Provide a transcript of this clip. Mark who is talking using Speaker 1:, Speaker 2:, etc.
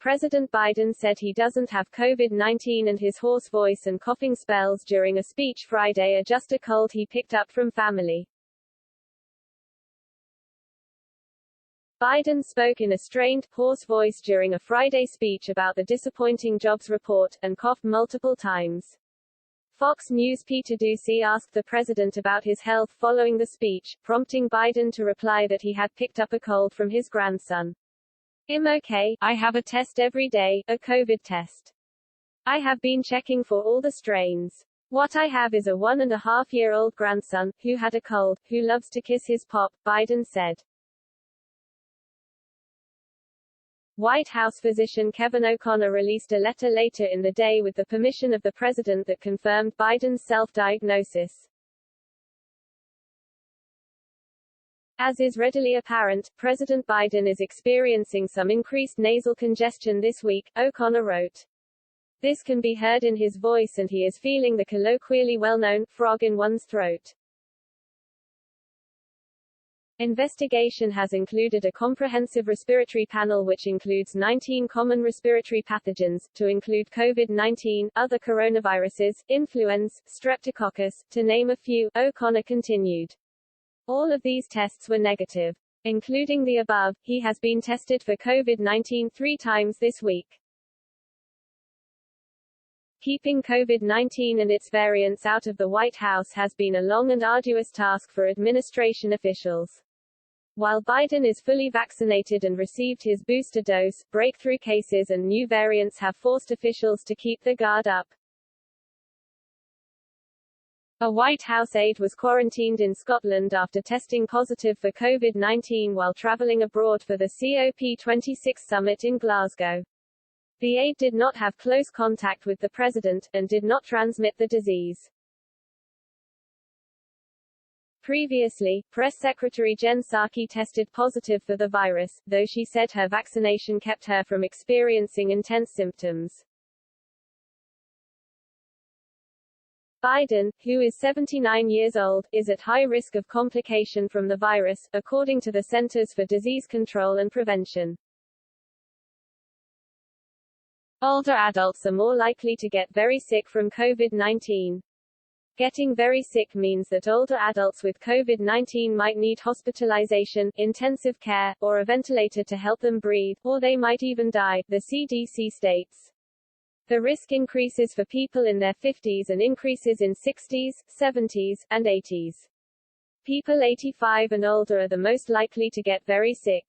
Speaker 1: President Biden said he doesn't have COVID-19 and his hoarse voice and coughing spells during a speech Friday are just a cold he picked up from family. Biden spoke in a strained, hoarse voice during a Friday speech about the disappointing jobs report, and coughed multiple times. Fox News' Peter Doocy asked the president about his health following the speech, prompting Biden to reply that he had picked up a cold from his grandson. "I'm okay, I have a test every day, a COVID test. I have been checking for all the strains. What I have is a 1.5-year-old grandson, who had a cold, who loves to kiss his pop," Biden said. White House physician Kevin O'Connor released a letter later in the day with the permission of the president that confirmed Biden's self-diagnosis. As is readily apparent, President Biden is experiencing some increased nasal congestion this week, O'Connor wrote. This can be heard in his voice and he is feeling the colloquially well-known frog in one's throat. Investigation has included a comprehensive respiratory panel which includes 19 common respiratory pathogens, to include COVID-19, other coronaviruses, influenza, streptococcus, to name a few, O'Connor continued. All of these tests were negative. Including the above, he has been tested for COVID-19 3 times this week. Keeping COVID-19 and its variants out of the White House has been a long and arduous task for administration officials. While Biden is fully vaccinated and received his booster dose, breakthrough cases and new variants have forced officials to keep their guard up. A White House aide was quarantined in Scotland after testing positive for COVID-19 while traveling abroad for the COP26 summit in Glasgow. The aide did not have close contact with the president, and did not transmit the disease. Previously, Press Secretary Jen Psaki tested positive for the virus, though she said her vaccination kept her from experiencing intense symptoms. Biden, who is 79 years old, is at high risk of complication from the virus, according to the Centers for Disease Control and Prevention. Older adults are more likely to get very sick from COVID-19. Getting very sick means that older adults with COVID-19 might need hospitalization, intensive care, or a ventilator to help them breathe, or they might even die, the CDC states. The risk increases for people in their 50s and increases in 60s, 70s, and 80s. People 85 and older are the most likely to get very sick.